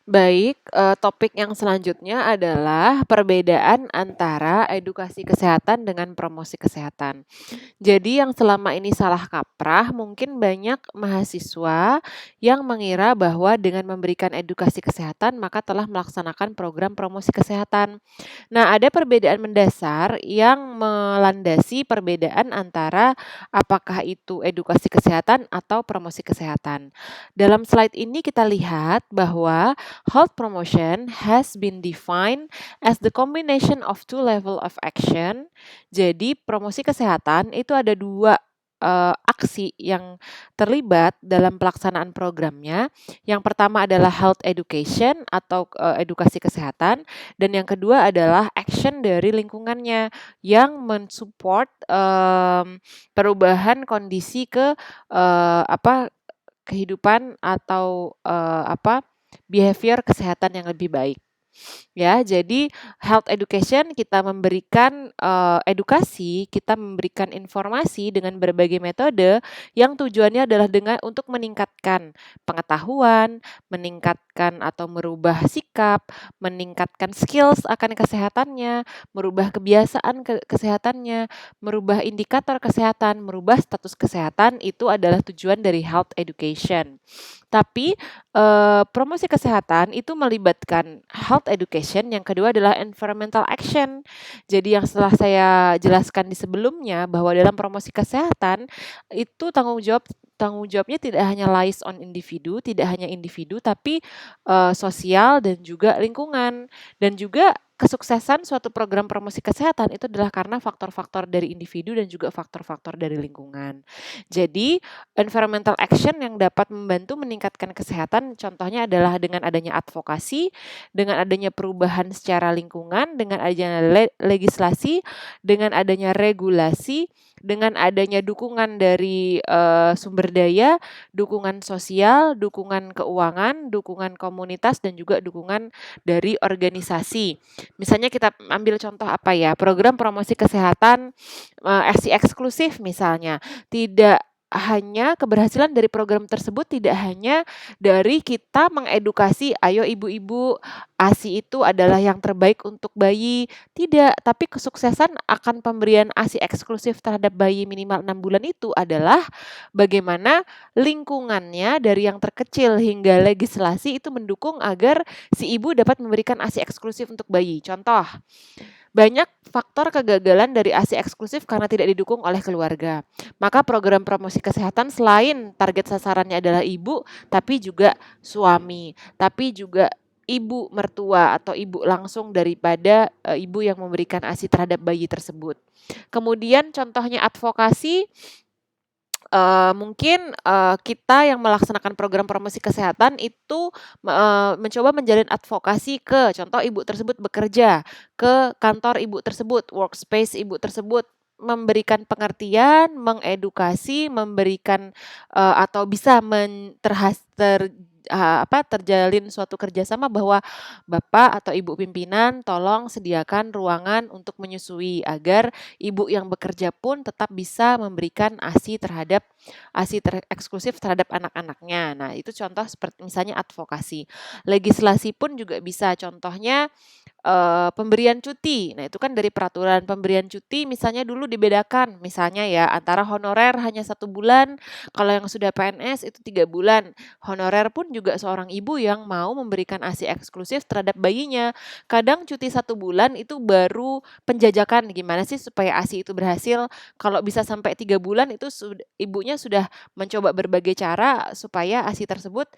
Baik, topik yang selanjutnya adalah perbedaan antara edukasi kesehatan dengan promosi kesehatan. Jadi yang selama ini salah kaprah, mungkin banyak mahasiswa yang mengira bahwa dengan memberikan edukasi kesehatan, maka telah melaksanakan program promosi kesehatan. Nah, ada perbedaan mendasar yang melandasi perbedaan antara apakah itu edukasi kesehatan atau promosi kesehatan. Dalam slide ini kita lihat bahwa health promotion has been defined as the combination of two level of action. Jadi promosi kesehatan itu ada dua aksi yang terlibat dalam pelaksanaan programnya. Yang pertama adalah health education atau edukasi kesehatan, dan yang kedua adalah action dari lingkungannya yang mensupport perubahan kondisi ke kehidupan atau behavior kesehatan yang lebih baik. Ya, jadi health education kita memberikan edukasi, kita memberikan informasi dengan berbagai metode yang tujuannya adalah untuk meningkatkan pengetahuan, meningkatkan atau merubah sikap, meningkatkan skills akan kesehatannya, merubah kebiasaan kesehatannya, merubah indikator kesehatan, merubah status kesehatan, itu adalah tujuan dari health education. Tapi promosi kesehatan itu melibatkan health education, yang kedua adalah environmental action. Jadi yang setelah saya jelaskan di sebelumnya bahwa dalam promosi kesehatan itu tanggung jawabnya tidak hanya lies on individu, tidak hanya individu, tapi sosial dan juga lingkungan. Dan juga kesuksesan suatu program promosi kesehatan itu adalah karena faktor-faktor dari individu dan juga faktor-faktor dari lingkungan. Jadi environmental action yang dapat membantu meningkatkan kesehatan contohnya adalah dengan adanya advokasi, dengan adanya perubahan secara lingkungan, dengan adanya legislasi, dengan adanya regulasi, dengan adanya dukungan dari sumber daya, dukungan sosial, dukungan keuangan, dukungan komunitas, dan juga dukungan dari organisasi. Misalnya kita ambil contoh apa ya, program promosi kesehatan ASI eksklusif misalnya. Tidak hanya keberhasilan dari program tersebut tidak hanya dari kita mengedukasi, ayo ibu-ibu, ASI itu adalah yang terbaik untuk bayi. Tidak, tapi kesuksesan akan pemberian ASI eksklusif terhadap bayi minimal 6 bulan itu adalah bagaimana lingkungannya dari yang terkecil hingga legislasi itu mendukung agar si ibu dapat memberikan ASI eksklusif untuk bayi. Contoh, banyak faktor kegagalan dari ASI eksklusif karena tidak didukung oleh keluarga. Maka program promosi kesehatan selain target sasarannya adalah ibu, tapi juga suami, tapi juga ibu mertua atau ibu langsung daripada ibu yang memberikan ASI terhadap bayi tersebut. Kemudian contohnya advokasi, mungkin kita yang melaksanakan program promosi kesehatan itu mencoba menjalin advokasi ke contoh ibu tersebut bekerja, ke kantor ibu tersebut, workspace ibu tersebut, memberikan pengertian, mengedukasi, memberikan atau bisa terjalin suatu kerjasama bahwa bapak atau ibu pimpinan tolong sediakan ruangan untuk menyusui agar ibu yang bekerja pun tetap bisa memberikan ASI eksklusif terhadap anak-anaknya. Nah, itu contoh seperti misalnya advokasi. Legislasi pun juga bisa, contohnya pemberian cuti. Nah, itu kan dari peraturan pemberian cuti misalnya dulu dibedakan, misalnya ya antara honorer hanya 1 bulan, kalau yang sudah PNS itu 3 bulan. Honorer pun juga seorang ibu yang mau memberikan ASI eksklusif terhadap bayinya. Kadang cuti 1 bulan itu baru penjajakan gimana sih supaya ASI itu berhasil. Kalau bisa sampai 3 bulan itu ibunya sudah mencoba berbagai cara supaya ASI tersebut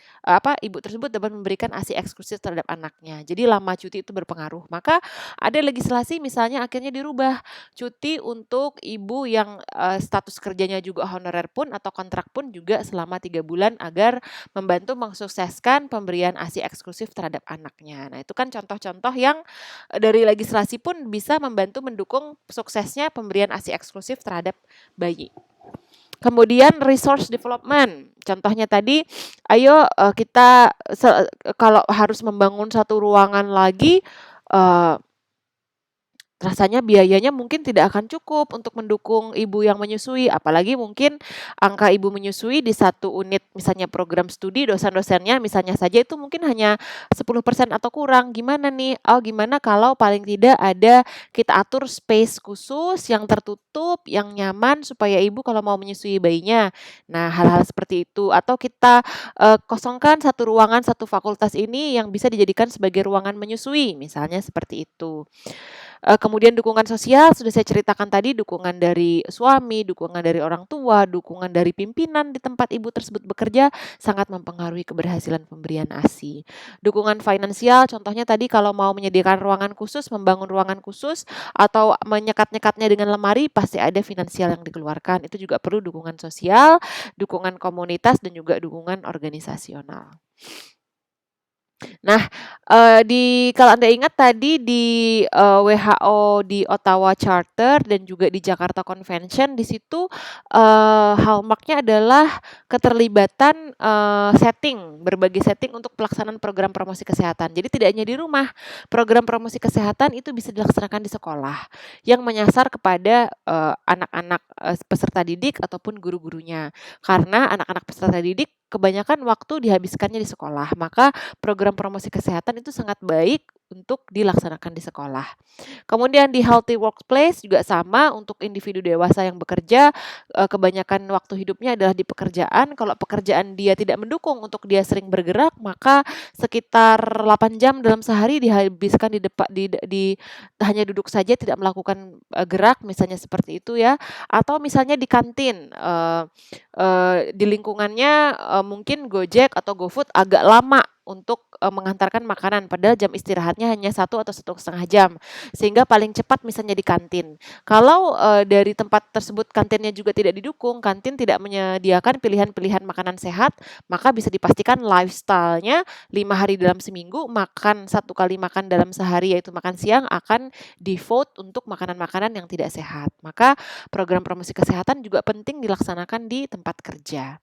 ibu tersebut dapat memberikan ASI eksklusif terhadap anaknya. Jadi lama cuti itu berpengaruh. Maka ada legislasi misalnya akhirnya dirubah cuti untuk ibu yang status kerjanya juga honorer pun atau kontrak pun juga selama 3 bulan agar membantu mensukseskan pemberian ASI eksklusif terhadap anaknya. Nah, itu kan contoh-contoh yang dari legislasi pun bisa membantu mendukung suksesnya pemberian ASI eksklusif terhadap bayi. Kemudian resource development, contohnya tadi, ayo kita kalau harus membangun satu ruangan lagi, rasanya biayanya mungkin tidak akan cukup untuk mendukung ibu yang menyusui, apalagi mungkin angka ibu menyusui di satu unit misalnya program studi dosen-dosennya misalnya saja itu mungkin hanya 10% atau kurang. Gimana nih? Oh, gimana kalau paling tidak ada kita atur space khusus yang tertutup, yang nyaman supaya ibu kalau mau menyusui bayinya. Nah, hal-hal seperti itu atau kita kosongkan satu ruangan, satu fakultas ini yang bisa dijadikan sebagai ruangan menyusui, misalnya seperti itu. Kemudian dukungan sosial sudah saya ceritakan tadi, dukungan dari suami, dukungan dari orang tua, dukungan dari pimpinan di tempat ibu tersebut bekerja sangat mempengaruhi keberhasilan pemberian ASI. Dukungan finansial contohnya tadi kalau mau menyediakan ruangan khusus, membangun ruangan khusus atau menyekat-nyekatnya dengan lemari pasti ada finansial yang dikeluarkan. Itu juga perlu dukungan sosial, dukungan komunitas dan juga dukungan organisasional. Nah, kalau Anda ingat tadi di, WHO di Ottawa Charter dan juga di Jakarta Convention, di situ, hallmark-nya adalah keterlibatan, berbagai setting untuk pelaksanaan program promosi kesehatan. Jadi tidak hanya di rumah, program promosi kesehatan itu bisa dilaksanakan di sekolah, yang menyasar kepada, anak-anak, peserta didik ataupun guru-gurunya. Karena anak-anak peserta didik kebanyakan waktu dihabiskannya di sekolah, maka program promosi kesehatan itu sangat baik untuk dilaksanakan di sekolah. Kemudian di healthy workplace juga sama untuk individu dewasa yang bekerja, kebanyakan waktu hidupnya adalah di pekerjaan. Kalau pekerjaan dia tidak mendukung untuk dia sering bergerak, maka sekitar 8 jam dalam sehari dihabiskan di hanya duduk saja tidak melakukan, gerak misalnya seperti itu ya. Atau misalnya di kantin, di lingkungannya, mungkin Gojek atau GoFood agak lama untuk, mengantarkan makanan padahal jam istirahatnya hanya 1 atau 1,5 jam, sehingga paling cepat misalnya di kantin. Kalau, dari tempat tersebut kantinnya juga tidak didukung, kantin tidak menyediakan pilihan-pilihan makanan sehat, maka bisa dipastikan lifestyle-nya 5 hari dalam seminggu, makan 1 kali makan dalam sehari yaitu makan siang akan devote untuk makanan-makanan yang tidak sehat. Maka program promosi kesehatan juga penting dilaksanakan di tempat kerja.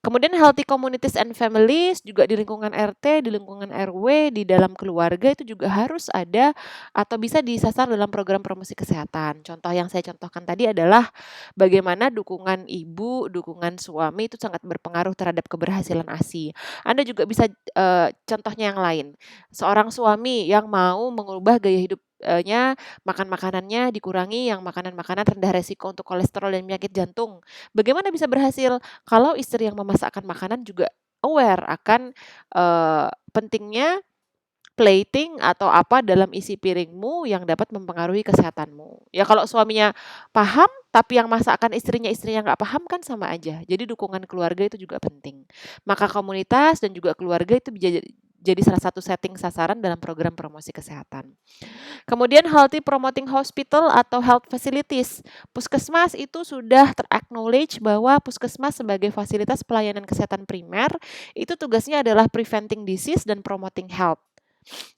Kemudian healthy communities and families juga di lingkungan RT, di lingkungan RW, di dalam keluarga itu juga harus ada atau bisa disasar dalam program promosi kesehatan. Contoh yang saya contohkan tadi adalah bagaimana dukungan ibu, dukungan suami itu sangat berpengaruh terhadap keberhasilan ASI. Anda juga bisa contohnya yang lain. Seorang suami yang mau mengubah gaya hidup makan makanannya dikurangi yang makanan-makanan rendah resiko untuk kolesterol dan penyakit jantung. Bagaimana bisa berhasil? Kalau istri yang memasakkan makanan juga aware akan, pentingnya plating atau apa dalam isi piringmu yang dapat mempengaruhi kesehatanmu. Ya kalau suaminya paham, tapi yang masakan istrinya nggak paham kan sama aja. Jadi dukungan keluarga itu juga penting. Maka komunitas dan juga keluarga itu bisa jadi salah satu setting sasaran dalam program promosi kesehatan. Kemudian healthy promoting hospital atau health facilities. Puskesmas itu sudah ter-acknowledge bahwa puskesmas sebagai fasilitas pelayanan kesehatan primer, itu tugasnya adalah preventing disease dan promoting health.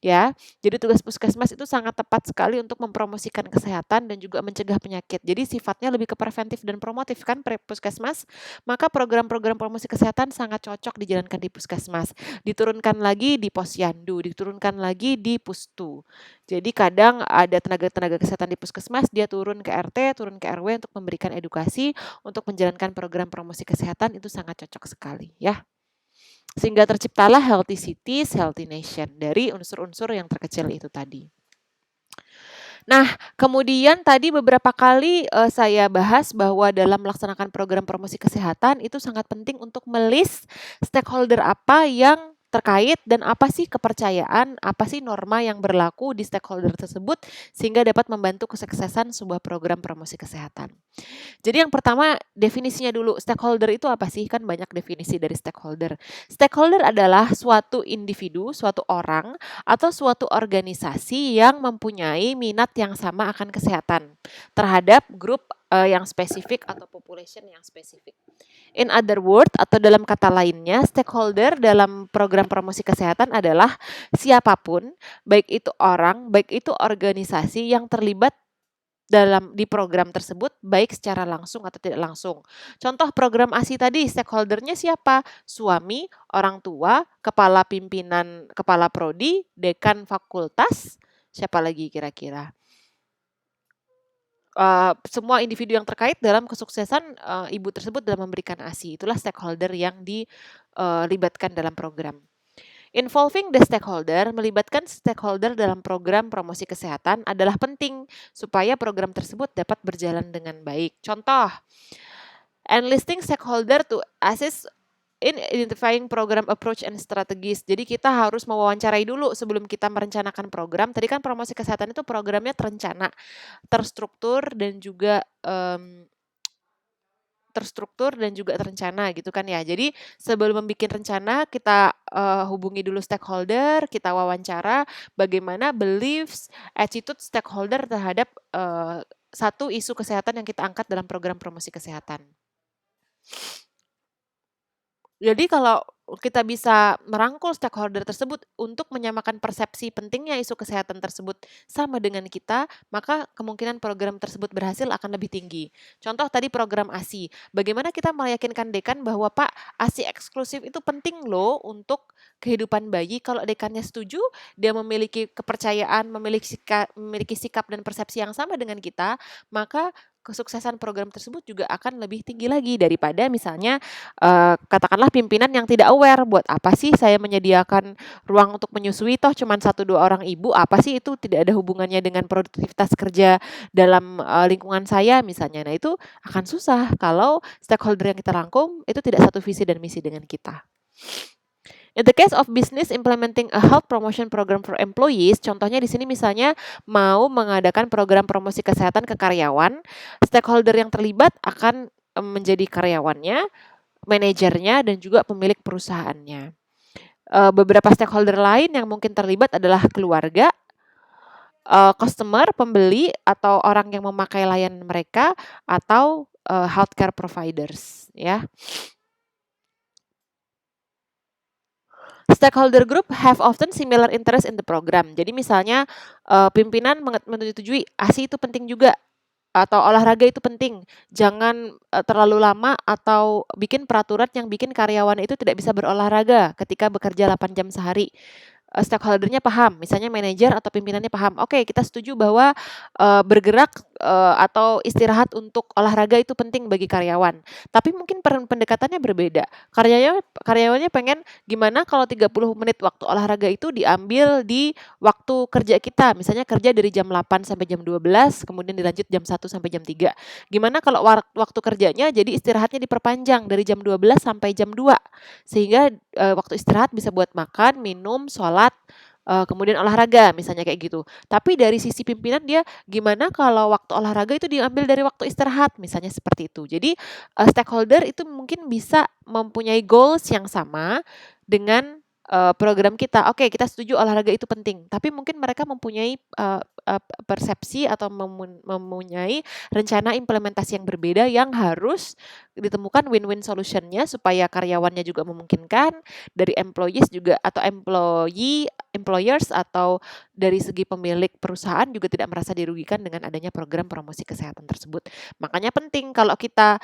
Ya, jadi tugas puskesmas itu sangat tepat sekali untuk mempromosikan kesehatan dan juga mencegah penyakit. Jadi sifatnya lebih ke preventif dan promotif kan puskesmas, maka program-program promosi kesehatan sangat cocok dijalankan di puskesmas. Diturunkan lagi di posyandu, diturunkan lagi di pustu. Jadi kadang ada tenaga-tenaga kesehatan di puskesmas, dia turun ke RT, turun ke RW untuk memberikan edukasi untuk menjalankan program promosi kesehatan itu sangat cocok sekali ya. Sehingga terciptalah healthy cities, healthy nation dari unsur-unsur yang terkecil itu tadi. Nah, kemudian tadi beberapa kali saya bahas bahwa dalam melaksanakan program promosi kesehatan itu sangat penting untuk melist stakeholder apa yang terkait dan apa sih kepercayaan, apa sih norma yang berlaku di stakeholder tersebut sehingga dapat membantu kesuksesan sebuah program promosi kesehatan. Jadi yang pertama definisinya dulu, stakeholder itu apa sih? Kan banyak definisi dari stakeholder. Stakeholder adalah suatu individu, suatu orang, atau suatu organisasi yang mempunyai minat yang sama akan kesehatan terhadap grup yang spesifik atau population yang spesifik. In other word atau dalam kata lainnya, stakeholder dalam program promosi kesehatan adalah siapapun, baik itu orang, baik itu organisasi yang terlibat di program tersebut baik secara langsung atau tidak langsung. Contoh program ASI tadi stakeholder-nya siapa? Suami, orang tua, kepala pimpinan, kepala prodi, dekan fakultas, siapa lagi kira-kira? semua individu yang terkait dalam kesuksesan, ibu tersebut dalam memberikan ASI. Itulah stakeholder yang dilibatkan dalam program. Involving the stakeholder, melibatkan stakeholder dalam program promosi kesehatan adalah penting supaya program tersebut dapat berjalan dengan baik. Contoh, enlisting stakeholder to assist in identifying program approach and strategies. Jadi kita harus mewawancarai dulu sebelum kita merencanakan program. Tadi kan promosi kesehatan itu programnya terencana, terstruktur dan juga terencana gitu kan ya. Jadi sebelum membuat rencana kita hubungi dulu stakeholder, kita wawancara bagaimana beliefs, attitude stakeholder terhadap satu isu kesehatan yang kita angkat dalam program promosi kesehatan. Jadi kalau kita bisa merangkul stakeholder tersebut untuk menyamakan persepsi pentingnya isu kesehatan tersebut sama dengan kita, maka kemungkinan program tersebut berhasil akan lebih tinggi. Contoh tadi program ASI. Bagaimana kita meyakinkan dekan bahwa Pak, ASI eksklusif itu penting loh untuk kehidupan bayi. Kalau dekannya setuju, dia memiliki kepercayaan, memiliki sikap dan persepsi yang sama dengan kita, maka kesuksesan program tersebut juga akan lebih tinggi lagi daripada misalnya katakanlah pimpinan yang tidak aware, buat apa sih saya menyediakan ruang untuk menyusui toh cuman 1-2 orang ibu, apa sih itu tidak ada hubungannya dengan produktivitas kerja dalam lingkungan saya misalnya. Nah, itu akan susah kalau stakeholder yang kita rangkum itu tidak satu visi dan misi dengan kita. In the case of business implementing a health promotion program for employees, contohnya di sini misalnya mau mengadakan program promosi kesehatan ke karyawan, stakeholder yang terlibat akan menjadi karyawannya, manajernya, dan juga pemilik perusahaannya. Beberapa stakeholder lain yang mungkin terlibat adalah keluarga, customer, pembeli, atau orang yang memakai layanan mereka, atau healthcare providers, ya. Stakeholder group have often similar interest in the program. Jadi misalnya pimpinan menyetujui ASI itu penting juga atau olahraga itu penting. Jangan terlalu lama atau bikin peraturan yang bikin karyawan itu tidak bisa berolahraga ketika bekerja 8 jam sehari. Stakeholder-nya paham, misalnya manajer atau pimpinannya paham. Oke, kita setuju bahwa bergerak atau istirahat untuk olahraga itu penting bagi karyawan. Tapi mungkin pendekatannya berbeda. Karyawannya pengen gimana kalau 30 menit waktu olahraga itu diambil di waktu kerja kita. Misalnya kerja dari jam 8 sampai jam 12, kemudian dilanjut jam 1 sampai jam 3. Gimana kalau waktu kerjanya jadi istirahatnya diperpanjang dari jam 12 sampai jam 2. Sehingga waktu istirahat bisa buat makan, minum, sholat, kemudian olahraga misalnya kayak gitu. Tapi dari sisi pimpinan dia gimana kalau waktu olahraga itu diambil dari waktu istirahat misalnya seperti itu. Jadi stakeholder itu mungkin bisa mempunyai goals yang sama dengan program kita. Oke, kita setuju olahraga itu penting, tapi mungkin mereka mempunyai persepsi atau mempunyai rencana implementasi yang berbeda yang harus ditemukan win-win solution-nya supaya karyawannya juga memungkinkan, dari employees juga atau employers atau dari segi pemilik perusahaan juga tidak merasa dirugikan dengan adanya program promosi kesehatan tersebut. Makanya penting kalau kita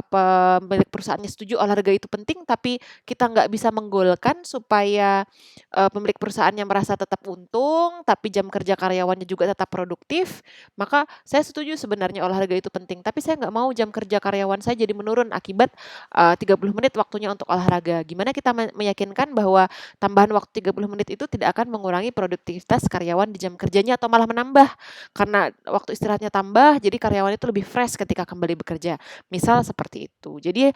pemilik perusahaannya setuju olahraga itu penting, tapi kita nggak bisa menggolkan supaya pemilik perusahaannya merasa tetap untung, tapi jam kerja karyawannya juga tetap produktif, maka saya setuju sebenarnya olahraga itu penting, tapi saya nggak mau jam kerja karyawan saya jadi menurun akibat 30 menit waktunya untuk olahraga. Gimana kita meyakinkan bahwa tambahan waktu 30 menit itu tidak akan mengurangi produktivitas karyawan di jam kerjanya atau malah menambah. Karena waktu istirahatnya tambah, jadi karyawan itu lebih fresh ketika kembali bekerja. Misal seperti itu. Jadi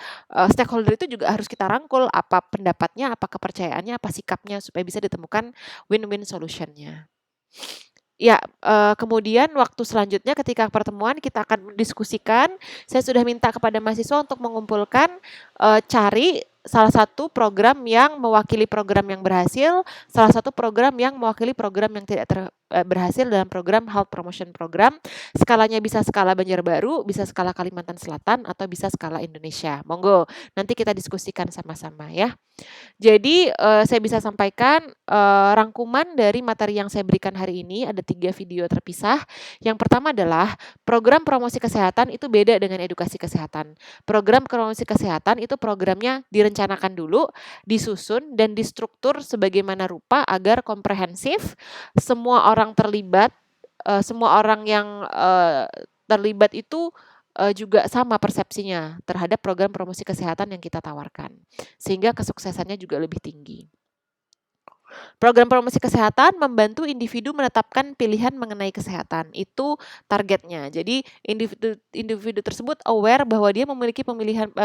stakeholder itu juga harus kita rangkul apa pendapatnya, apa kepercayaannya, apa sikapnya supaya bisa ditemukan win-win solution-nya. Ya, kemudian waktu selanjutnya ketika pertemuan kita akan mendiskusikan, saya sudah minta kepada mahasiswa untuk mengumpulkan, cari salah satu program yang mewakili program yang berhasil, salah satu program yang mewakili program yang tidak berhasil dalam program Health Promotion Program. Skalanya bisa skala Banjarbaru, bisa skala Kalimantan Selatan, atau bisa skala Indonesia. Monggo, nanti kita diskusikan sama-sama ya. Jadi saya bisa sampaikan rangkuman dari materi yang saya berikan hari ini ada 3 video terpisah. Yang pertama adalah program promosi kesehatan itu beda dengan edukasi kesehatan. Program promosi kesehatan itu programnya direncanakan dulu, disusun dan distruktur sebagaimana rupa agar komprehensif, semua orang terlibat semua orang yang terlibat itu juga sama persepsinya terhadap program promosi kesehatan yang kita tawarkan, sehingga kesuksesannya juga lebih tinggi. Program promosi kesehatan membantu individu menetapkan pilihan mengenai kesehatan. Itu targetnya. Jadi individu tersebut aware bahwa dia memiliki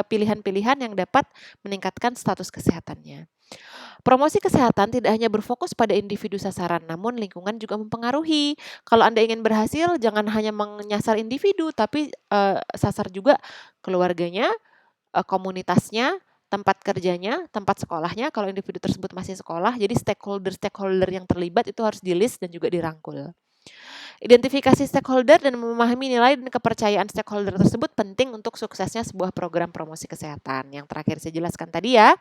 pilihan-pilihan yang dapat meningkatkan status kesehatannya. Promosi kesehatan tidak hanya berfokus pada individu sasaran, namun lingkungan juga mempengaruhi. Kalau Anda ingin berhasil, jangan hanya menyasar individu, tapi sasar juga keluarganya, komunitasnya, tempat kerjanya, tempat sekolahnya, kalau individu tersebut masih sekolah, jadi stakeholder-stakeholder yang terlibat itu harus di-list dan juga dirangkul. Identifikasi stakeholder dan memahami nilai dan kepercayaan stakeholder tersebut penting untuk suksesnya sebuah program promosi kesehatan. Yang terakhir saya jelaskan tadi ya.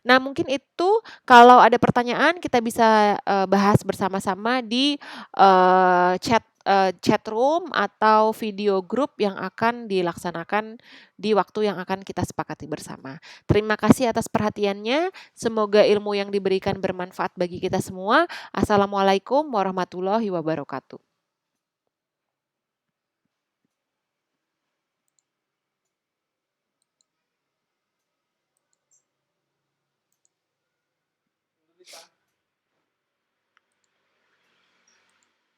Nah, mungkin itu kalau ada pertanyaan kita bisa bahas bersama-sama di chat room atau video group yang akan dilaksanakan di waktu yang akan kita sepakati bersama. Terima kasih atas perhatiannya. Semoga ilmu yang diberikan bermanfaat bagi kita semua. Assalamualaikum warahmatullahi wabarakatuh.